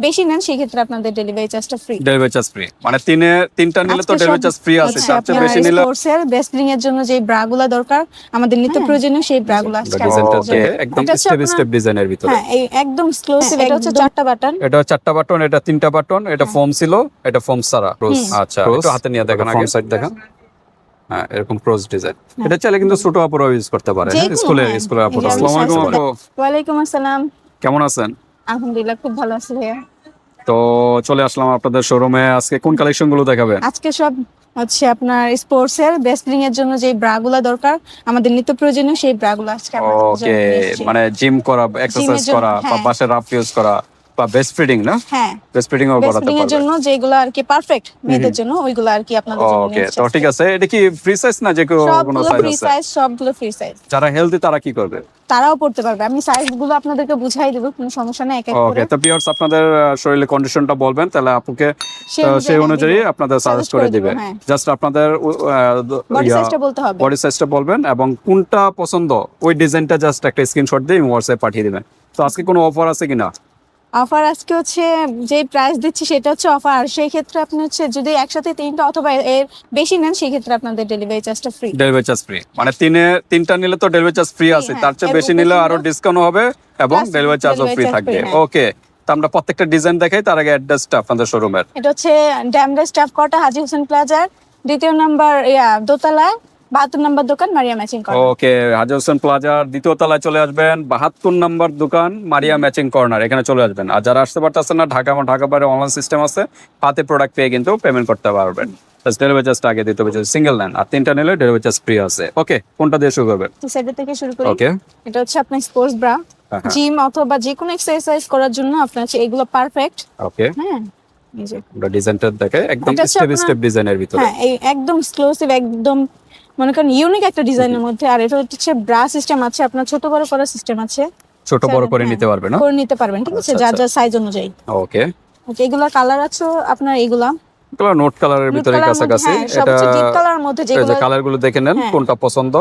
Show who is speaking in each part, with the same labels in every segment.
Speaker 1: বেশি নেন সেই ক্ষেত্রে আপনাদের ডেলিভারি চার্জটা ফ্রি।
Speaker 2: ডেলিভারি চার্জ ফ্রি, মানে তিনটা নিলে তো ডেলিভারি চার্জ ফ্রি আছে, তার চেয়ে বেশি নিলে
Speaker 1: স্পোর্টসের বেস্টলিং এর জন্য যে ব্রাগুলা দরকার আমাদের নিত্য প্রয়োজনীয় সেই ব্রাগুলা আজকে
Speaker 2: ডিজাইনটা একদম স্টেপ স্টেপ ডিজাইনের ভিতরে।
Speaker 1: হ্যাঁ, এই একদম এক্সক্লুসিভ। এটা হচ্ছে 4টা বাটন,
Speaker 2: এটা 4টা বাটন, এটা 3টা বাটন, এটা ফোম ছিল, এটা ফোম সারা ক্রস। আচ্ছা, একটু হাতে নিয়ে দেখেন, আগে সাইড দেখেন। হ্যাঁ, এরকম ক্রস ডিজাইন। এটা চাইলে কিন্তু ছোট আপুরাও ইউজ করতে পারে, স্কুলের আপুরা। আসসালামু আলাইকুম আপু।
Speaker 1: ওয়ালাইকুম আসসালাম।
Speaker 2: কেমন আছেন?
Speaker 1: আলহামদুলিল্লাহ, খুব ভালো আছি ভাইয়া।
Speaker 2: তো চলে আসলাম আপনাদের শোরুমে। আজকে কোন কালেকশন গুলো দেখাবেন?
Speaker 1: আজকে সব হচ্ছে আপনার স্পোর্টস এর বেস্টলিং এর জন্য যে ব্রাগুলা দরকার আমাদের নিত্য প্রয়োজনীয় সেই ব্রাগুলা আজকে আমরা
Speaker 2: ওকে, মানে জিম করা, এক্সারসাইজ করা, বা বাসায় রাফ ইউজ করা, বা বেস্ট ফিডিং না?
Speaker 1: হ্যাঁ,
Speaker 2: বেস্ট ফিডিং ও করাতে
Speaker 1: বেস্টলিং এর
Speaker 2: পারবে।
Speaker 1: জন্য যেগুলো আর কি পারফেক্ট মেয়েদের জন্য ওইগুলো আর কি আপনাদের জন্য
Speaker 2: ওকে, তো ঠিক আছে। এটা কি ফ্রি সাইজ না যে কোনো সাইজ
Speaker 1: ফ্রি
Speaker 2: আছে?
Speaker 1: সাইজ, সবগুলো ফ্রি সাইজ।
Speaker 2: যারা হেলদি তারা কি করবে?
Speaker 1: তারাও পড়তে পারবে। আমি সাইজগুলো আপনাদেরকে বুঝাই দেব, কোনো সমস্যা নেই, এক এক করে।
Speaker 2: ওকে, তো ভিউয়ার্স আপনাদের শরীরের কন্ডিশনটা বলবেন, তাহলে আপুকে সেই অনুযায়ী আপনাদের সাজেস্ট করে দিবে। জাস্ট আপনাদের
Speaker 1: বডি সাইজটা বলতে হবে,
Speaker 2: বডি সাইজটা বলবেন এবং কোনটা পছন্দ ওই ডিজাইনটা জাস্ট একটা স্ক্রিনশট দিয়ে হোয়াটসঅ্যাপে পাঠিয়ে দিবেন। তো আজকে কোনো অফার আছে কিনা?
Speaker 1: অফার আজকে হচ্ছে যে প্রাইস দিচ্ছি সেটা হচ্ছে অফার। আর সেই ক্ষেত্রে আপনি হচ্ছে যদি একসাথে 3টা অথবা এর বেশি নেন সেই ক্ষেত্রে আপনাদের ডেলিভারি চার্জটা ফ্রি।
Speaker 2: ডেলিভারি চার্জ ফ্রি, মানে তিনটা নিলে তো ডেলিভারি চার্জ ফ্রি আছে, তার চেয়ে বেশি নিলে আরো ডিসকাউন্ট হবে এবং ডেলিভারি চার্জও ফ্রি থাকবে। ওকে, তো আমরা প্রত্যেকটা ডিজাইন দেখাই, তার আগে অ্যাড্রেসটা আপনাদের শোরুমের।
Speaker 1: এটা হচ্ছে ড্যামরা স্টাফ কোয়ার্টার, হাজী হোসেন প্লাজার 2য় নাম্বার দোতলায় 72 নাম্বার দোকান, মারিয়া ম্যাচিং কর্নার।
Speaker 2: ওকে, হাজী হোসেন প্লাজার 2য় তলায় চলে আসবেন, 72 নাম্বার দোকান, মারিয়া ম্যাচিং কর্নার, এখানে চলে আসবেন। আর যারা আসতে পারতেছেন না, ঢাকা বাইরে অনলাইন সিস্টেম আছে, হাতে প্রোডাক্ট পেয়ে কিন্তু পেমেন্ট করতে পারবেন। ডেলিভারি চার্জটা আগে দিতে হবে, সিঙ্গেল নেন। আর 3টা নিলে ডেলিভারি চার্জ ফ্রি আছে। ওকে, কোনটা দিয়ে শুরু করবেন?
Speaker 1: তো সেটা থেকে শুরু করি।
Speaker 2: ওকে,
Speaker 1: এটা হচ্ছে আপনার স্পোর্টস ব্রা, জিম অথবা যে কোনো এক্সারসাইজ করার জন্য আপনার হচ্ছে এগুলো পারফেক্ট।
Speaker 2: ওকে,
Speaker 1: হ্যাঁ, এই যে
Speaker 2: আমরা ডিজাইনটা দেখাই, একদম স্টেপ স্টেপ ডিজাইনের ভিতরে।
Speaker 1: হ্যাঁ, এই একদম এক্সক্লুসিভ, একদম মনে করেন ইউনিক একটা ডিজাইনের মধ্যে। আর এটা হচ্ছে ব্রা সিস্টেম আছে, আপনার ছোট বড় করার সিস্টেম আছে,
Speaker 2: ছোট বড় করে নিতে পারবেন না?
Speaker 1: করে নিতে পারবেন, ঠিক আছে, যার যার সাইজ অনুযায়ী।
Speaker 2: ওকে,
Speaker 1: এগুলা কালার আছে আপনার, এগুলা
Speaker 2: নোট কালারের ভিতরে কাছাকাছি। এটা
Speaker 1: ডিপ কালার মধ্যে
Speaker 2: এই যে কালারগুলো দেখে নেন, কোনটা পছন্দ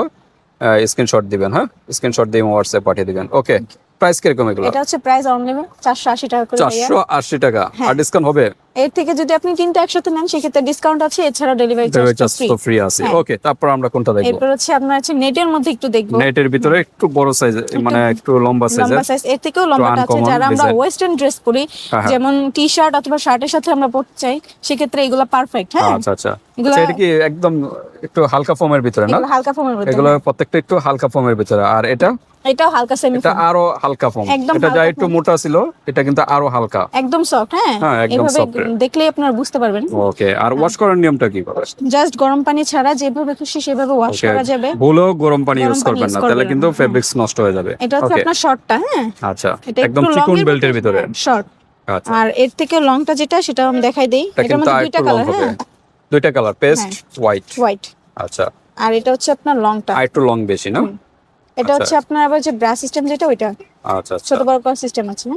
Speaker 2: স্ক্রিনশট দিবেন। হ্যাঁ, স্ক্রিনশট দিয়ে হোয়াটসঅ্যাপে পাঠিয়ে দিবেন। ওকে, প্রাইস কিরকম এগুলো?
Speaker 1: এটা হচ্ছে প্রাইস অনলি 480 টাকা করে।
Speaker 2: 480 টাকা। আর ডিসকাউন্ট হবে?
Speaker 1: এর থেকে যদি আপনি 3টা একসাথে নেন সেক্ষেত্রে ডিসকাউন্ট আছে, এছাড়া ডেলিভারি চার্জ
Speaker 2: তো ফ্রি আছে। ওকে, তারপর আমরা কোনটা দেখব?
Speaker 1: এরপর হচ্ছে আপনার হচ্ছে নেটের মধ্যে একটু দেখব।
Speaker 2: নেটের ভিতরে একটু বড় সাইজ, মানে একটু লম্বা সাইজ,
Speaker 1: এর থেকেও লম্বাটা আছে। যারা আমরা ওয়েস্টার্ন ড্রেস পরি, যেমন টি-শার্ট অথবা শার্টের সাথে আমরা পরতে চাই, সেক্ষেত্রে এগুলো পারফেক্ট। হ্যাঁ,
Speaker 2: আচ্ছা আচ্ছা, এটা কি একদম একটু হালকা ফোমের ভিতরে না?
Speaker 1: হালকা ফোমের ভিতরে,
Speaker 2: এগুলো প্রত্যেকটা একটু হালকা ফোমের ভিতরে। আর
Speaker 1: এটাও হালকা সেমি
Speaker 2: এটা
Speaker 1: ফোম,
Speaker 2: আরো হালকা ফোম। এটা যা একটু মোটা ছিল, এটা কিন্তু আরো হালকা,
Speaker 1: একদম সফট। হ্যাঁ,
Speaker 2: একদম সফট,
Speaker 1: দেখলেই আপনারা বুঝতে পারবেন।
Speaker 2: ওকে, আর ওয়াশ করার নিয়মটা কি?
Speaker 1: জাস্ট গরম পানি ছাড়া যেভাবে খুশি সেভাবে ওয়াশ করা যাবে।
Speaker 2: ভুলেও গরম পানি ইউজ করবেন না, তাহলে কিন্তু ফেব্রিক্স নষ্ট হয়ে যাবে।
Speaker 1: এটা হচ্ছে আপনার শর্টটা। হ্যাঁ,
Speaker 2: আচ্ছা, একদম চিকন বেল্টের ভিতরে
Speaker 1: শর্ট।
Speaker 2: আচ্ছা,
Speaker 1: আর এর থেকে লংটা যেটা সেটা আমি দেখাই দেই। এটার মধ্যে দুইটা কালার। হ্যাঁ,
Speaker 2: দুইটা কালার, পেস্ট হোয়াইট। আচ্ছা,
Speaker 1: আর এটা হচ্ছে আপনার লংটা
Speaker 2: আর একটু লং বেশি না?
Speaker 1: এটা হচ্ছে আপনার আবার যে ব্রা সিস্টেম যেটা ওইটা।
Speaker 2: আচ্ছা,
Speaker 1: ছোট বড় করার সিস্টেম আছে। এই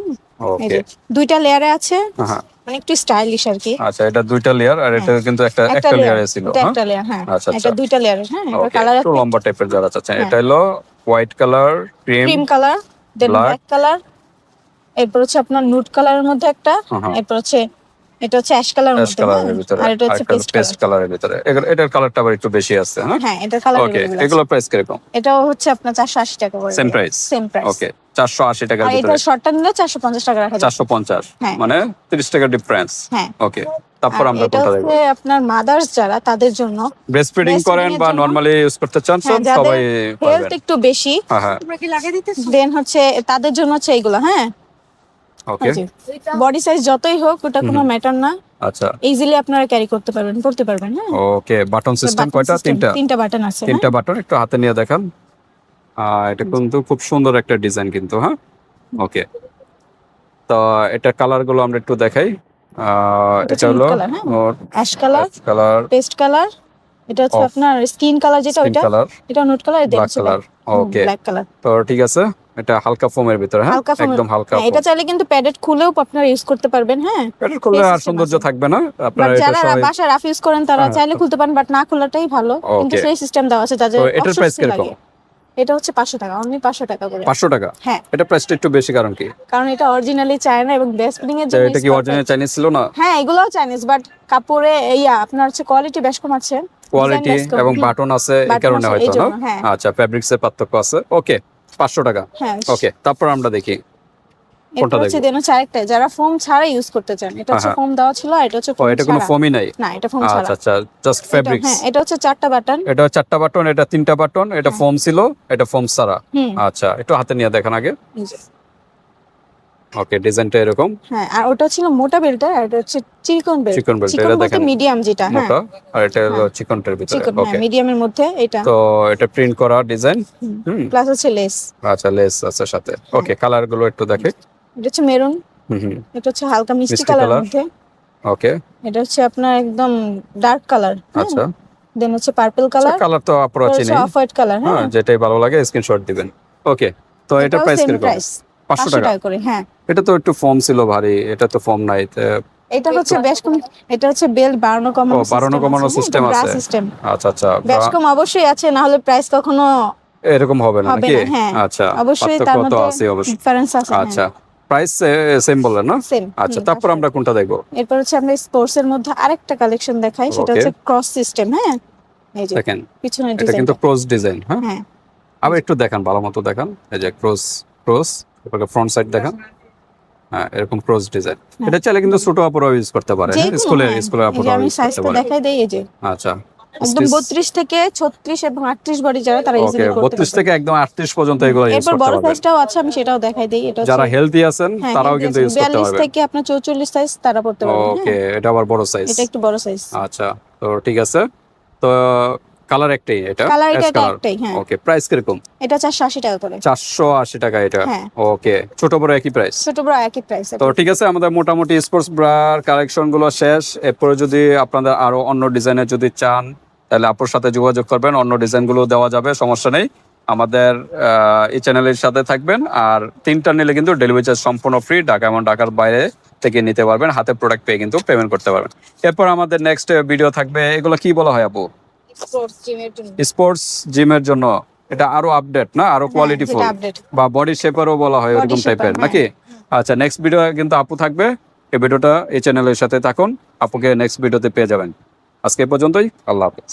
Speaker 2: ওকে,
Speaker 1: যে দুইটা লেয়ারে আছে,
Speaker 2: হ্যাঁ,
Speaker 1: মানে একটু স্টাইলিশ আর কি।
Speaker 2: আচ্ছা, এটা দুইটা লেয়ার, আর এটা কিন্তু একটা লেয়ারে ছিল।
Speaker 1: এটা একটা লেয়ার। হ্যাঁ,
Speaker 2: আচ্ছা,
Speaker 1: এটা দুইটা লেয়ারের। হ্যাঁ, এটা কালার আছে
Speaker 2: একটু লম্বা টাইপের যারা চাচ্ছেন। এটা হলো হোয়াইট কালার, ক্রিম
Speaker 1: কালার, দেন ব্ল্যাক কালার, এরপর হচ্ছে আপনার নুড কালারের মধ্যে একটা, এরপর হচ্ছে এটা হচ্ছে অ্যাশ কালারের মধ্যে, আর এটা হচ্ছে
Speaker 2: পেস্ট কালারের ভিতরে। এটার কালারটা আবার একটু বেশি আছে।
Speaker 1: হ্যাঁ, এটার কালার।
Speaker 2: ওকে, এগুলো প্রাইস কিরকম?
Speaker 1: এটাও হচ্ছে আপনার 480 টাকা করে।
Speaker 2: Same price.
Speaker 1: ওকে,
Speaker 2: 480 টাকার
Speaker 1: আর
Speaker 2: ভিতরে।
Speaker 1: এটা শর্টটা নিলে 450 টাকা রাখা যাবে।
Speaker 2: 450, মানে 30 টাকা ডিফারেন্স।
Speaker 1: হ্যাঁ,
Speaker 2: ওকে, তারপর আমরা
Speaker 1: এটা
Speaker 2: কোনটা দেখব?
Speaker 1: হচ্ছে আপনার মাদার্স যারা তাদের জন্য,
Speaker 2: ব্রেস্ট ফিডিং করেন বা নরমালি ইউজ করতে চান, সবাই
Speaker 1: হেলথ
Speaker 2: পারবেন।
Speaker 1: একটু বেশি,
Speaker 3: তোমরা কি লাগিয়ে দিতেছ?
Speaker 1: দেন হচ্ছে তাদের জন্য হচ্ছে এইগুলো। হ্যাঁ,
Speaker 2: ওকে,
Speaker 1: বডি সাইজ যতই হোক ওটা কোনো ম্যাটার না।
Speaker 2: আচ্ছা,
Speaker 1: ইজিলি আপনারা ক্যারি করতে পারবেন, পড়তে পারবেন। হ্যাঁ,
Speaker 2: ওকে, বাটন সিস্টেম কয়টা?
Speaker 1: তিনটা বাটন আছে।
Speaker 2: তিনটা বাটন, একটু হাতে নিয়ে দেখান। এটা কিন্তু খুব সুন্দর একটা ডিজাইন কিন্তু। হ্যাঁ, ওকে, তো এটা কালার গুলো আমরা একটু দেখাই। এটা হলো
Speaker 1: অ্যাশ কালার, পেস্ট কালার, এটা হচ্ছে আপনার স্কিন কালার যেটা ওইটা, এটা নুড কালার,
Speaker 2: ব্ল্যাক কালার। ওকে,
Speaker 1: ব্ল্যাক কালার।
Speaker 2: তো ঠিক আছে, এটা হালকা ফোমের ভিতরে। হ্যাঁ, একদম হালকা।
Speaker 1: এটা চাইলে কিন্তু প্যাডেড খুলেও আপনারা ইউজ করতে পারবেন। হ্যাঁ,
Speaker 2: প্যাডেড খুললে আর সৌন্দর্য থাকবে না। আপনারা
Speaker 1: যারা বাসায় রাফ ইউজ করেন তারা চাইলে খুলতে পারেন, বাট না খোলাটাই ভালো। কিন্তু সেই সিস্টেম দেওয়া আছে যাদের।
Speaker 2: তো এটার প্রাইস কিরকম?
Speaker 1: এটা হচ্ছে 500 টাকা, অনলি 500 টাকা করে।
Speaker 2: 500 টাকা?
Speaker 1: হ্যাঁ,
Speaker 2: এটা প্রাইসটা একটু বেশি, কারণ কি?
Speaker 1: কারণ এটা অরিজিনালি চায়না এবং বেস্ট ফিটিং এর
Speaker 2: তো
Speaker 1: জন্য
Speaker 2: এটা কি অরিজিনাল চাইনিজ ছিল না?
Speaker 1: হ্যাঁ, এগুলোও চাইনিজ, বাট কাপড়ে আপনার হচ্ছে কোয়ালিটি বেশ কম আছে,
Speaker 2: কোয়ালিটি এবং বাটন আছে, এই
Speaker 1: বাটন
Speaker 2: কারণে
Speaker 1: আছে,
Speaker 2: হয়তো
Speaker 1: এই
Speaker 2: না?
Speaker 1: জন্য, হ্যাঁ।
Speaker 2: আচ্ছা, ফেব্রিক্স এর পার্থক্য আছে। ওকে, 500 টাকা।
Speaker 1: হ্যাঁ,
Speaker 2: ওকে, তারপর আমরা দেখি কোনটা
Speaker 1: এরপর হচ্ছে
Speaker 2: দেখবো।
Speaker 1: দেন হচ্ছে আরেকটা, যারা ফোম ছাড়া ইউজ করতে চান, এটা হচ্ছে
Speaker 2: হ্যাঁ,
Speaker 1: ফোম দেওয়া ছিল, আর এটা হচ্ছে
Speaker 2: ও
Speaker 1: ফোম
Speaker 2: এটা কোনো
Speaker 1: ছাড়া।
Speaker 2: ফোমই নাই?
Speaker 1: না, এটা ফোম ছাড়া।
Speaker 2: আচ্ছা আচ্ছা, জাস্ট ফেব্রিক্স।
Speaker 1: হ্যাঁ, এটা হচ্ছে 4টা বাটন।
Speaker 2: এটা 4টা বাটন, এটা 3টা বাটন, এটা ফোম ছিল, এটা ফোম ছাড়া।
Speaker 1: হুম।
Speaker 2: আচ্ছা, একটু হাতে নিয়ে দেখেন আগে।
Speaker 1: এই যে।
Speaker 2: ওকে, ডিজাইনটা এরকম
Speaker 1: হ্যাঁ, আর ওটা ছিল মোটা বেল্টের, আর এটা হচ্ছে চিকন বেল্ট।
Speaker 2: চিকন বেল্ট,
Speaker 1: চিকন
Speaker 2: এটা
Speaker 1: বলতে
Speaker 2: দেখেন
Speaker 1: মিডিয়াম যেটা, হ্যাঁ,
Speaker 2: মোটা, আর এটা হলো চিকনটার ভিতরে।
Speaker 1: চিকন, হ্যাঁ,
Speaker 2: ওকে,
Speaker 1: মিডিয়ামের মধ্যে এটা।
Speaker 2: তো এটা প্রিন্ট করা ডিজাইন। হুম,
Speaker 1: প্লাস হচ্ছে লেস।
Speaker 2: আচ্ছা, লেস আছে সাথে। ওকে, কালার গুলো একটু দেখে।
Speaker 1: এটা হচ্ছে মেরুন,
Speaker 2: হুম হুম,
Speaker 1: এটা হচ্ছে হালকা মিষ্টি
Speaker 2: মিষ্টি
Speaker 1: কালারের
Speaker 2: কালার।
Speaker 1: মধ্যে,
Speaker 2: ওকে,
Speaker 1: এটা হচ্ছে আপনার একদম ডার্ক কালার।
Speaker 2: আচ্ছা।
Speaker 1: দেন হচ্ছে পার্পল কালার,
Speaker 2: কালার তো আপনারা চিনেন।
Speaker 1: Off white colour.
Speaker 2: হ্যাঁ,
Speaker 1: হ্যাঁ,
Speaker 2: যেটাই ভালো লাগে স্ক্রিনশট দিবেন। ওকে, তো এটা প্রাইস
Speaker 1: সেম
Speaker 2: কিরকম?
Speaker 1: প্রাইস,
Speaker 2: 500 টাকা
Speaker 1: করে। হ্যাঁ,
Speaker 2: এটা তো একটু ফর্ম ছিল ভারী, এটা তো ফর্ম নাই।
Speaker 1: এটা হচ্ছে বেশ কম, এটা হচ্ছে বেল্ট বাড়ানো কমানো
Speaker 2: ও, বাড়ানো কমানো সিস্টেম আছে।
Speaker 1: সিস্টেম।
Speaker 2: আচ্ছা আচ্ছা,
Speaker 1: বেশ কম অবশ্যই আছে, না হলে প্রাইস কখনো
Speaker 2: এরকম হবে না
Speaker 1: হবে
Speaker 2: নাকি?
Speaker 1: না। হ্যাঁ,
Speaker 2: আচ্ছা,
Speaker 1: অবশ্যই তার
Speaker 2: পার্থক্য তো
Speaker 1: মধ্যে
Speaker 2: আছে অবশ্যই।
Speaker 1: ডিফারেন্স আছে।
Speaker 2: আচ্ছা, প্রাইস সেম বললেন না?
Speaker 1: সেম।
Speaker 2: আচ্ছা, তারপর আমরা কোনটা দেখবো?
Speaker 1: এরপর হচ্ছে আমরা স্পোর্টস এর মধ্যে আরেকটা কালেকশন দেখাই, সেটা
Speaker 2: Okay.
Speaker 1: হচ্ছে ক্রস সিস্টেম। হ্যাঁ, এই যে
Speaker 2: দেখেন,
Speaker 1: পিছনের
Speaker 2: এটা
Speaker 1: ডিজাইন।
Speaker 2: কিন্তু ক্রস ডিজাইন। হ্যাঁ,
Speaker 1: হ্যাঁ,
Speaker 2: আবার একটু দেখান, ভালো মতো দেখান। এই যে ক্রস ক্রস, এরপরে ফ্রন্ট সাইড দেখান। হ্যাঁ, এরকম ক্রস ডিজাইন। এটা চাইলে কিন্তু ছোট আপুরাও ইউজ করতে পারে।
Speaker 1: যে
Speaker 2: হ্যাঁ,
Speaker 1: কোনো,
Speaker 2: স্কুলে
Speaker 1: হ্যাঁ।
Speaker 2: স্কুলে
Speaker 1: এই যে
Speaker 2: আপুরাও
Speaker 1: আমি
Speaker 2: ইউজ করতে
Speaker 1: সাইজটা
Speaker 2: পারে।
Speaker 1: দেখাই দেই, এই যে
Speaker 2: আচ্ছা,
Speaker 1: একদম 32 থেকে 36 এবং 38 বডি যারা, তারা
Speaker 2: ওকে,
Speaker 1: ইজিলি করতে
Speaker 2: 32
Speaker 1: পারবে।
Speaker 2: থেকে একদম 38 পর্যন্ত এগুলো ইউজ
Speaker 1: এরপর
Speaker 2: করতে
Speaker 1: বড়
Speaker 2: পারবেন।
Speaker 1: সাইজটাও আছে, আমি সেটাও দেখাই দেই। এটা
Speaker 2: যারা
Speaker 1: হচ্ছে,
Speaker 2: হেলদি আছেন
Speaker 1: হ্যাঁ,
Speaker 2: তারাও কিন্তু ইউজ করতে
Speaker 1: 42
Speaker 2: পারবেন।
Speaker 1: থেকে আপনার 44 সাইজ তারা পড়তে পারবে।
Speaker 2: ওকে, এটা আবার বড় সাইজ।
Speaker 1: এটা একটু বড় সাইজ।
Speaker 2: আচ্ছা, তো ঠিক আছে। তো কালার একটাই, এটা
Speaker 1: কালার
Speaker 2: অ্যাশ
Speaker 1: এটা
Speaker 2: কালার।
Speaker 1: একটাই, হ্যাঁ।
Speaker 2: ওকে, প্রাইস কিরকম?
Speaker 1: এটা 480 টাকা করে।
Speaker 2: 480 টাকা এটা।
Speaker 1: হ্যাঁ।
Speaker 2: ওকে, ছোট বড় একই প্রাইস।
Speaker 1: ছোট বড় একই প্রাইস।
Speaker 2: তো ঠিক আছে, আমাদের মোটামুটি স্পোর্টস ব্রার কালেকশন গুলো শেষ। এরপরে যদি আপনাদের আরো অন্য ডিজাইনের যদি চান, তাহলে আপুর সাথে যোগাযোগ করবেন, অন্য ডিজাইন গুলো দেওয়া যাবে, সমস্যা নেই। আমাদের এই চ্যানেলের সাথে থাকবেন। আর 3টা নিলে কিন্তু ডেলিভারি চার্জ সম্পূর্ণ ফ্রি, ঢাকা এবং ঢাকার বাইরে থেকে নিতে পারবেন, হাতে প্রোডাক্ট পেয়ে কিন্তু পেমেন্ট করতে পারবেন। এরপর আমাদের নেক্সট ভিডিও থাকবে, এগুলো কি বলা হয় আপু?
Speaker 1: স্পোর্টস জিমের জন্য।
Speaker 2: স্পোর্টস জিমের জন্য। এটা আরো আপডেট না, আরো কোয়ালিটিফুল,
Speaker 1: যেটা update।
Speaker 2: বা বডি শেপারও বলা হয়
Speaker 1: Body
Speaker 2: ওরকম
Speaker 1: shaper,
Speaker 2: টাইপের
Speaker 1: হ্যাঁ।
Speaker 2: নাকি? আচ্ছা, নেক্সট ভিডিও কিন্তু আপু থাকবে। এই ভিডিওটা এই চ্যানেলের সাথে থাকুন, আপুকে নেক্সট ভিডিওতে পেয়ে যাবেন। আজকে এই পর্যন্তই, আল্লাহ হাফেজ।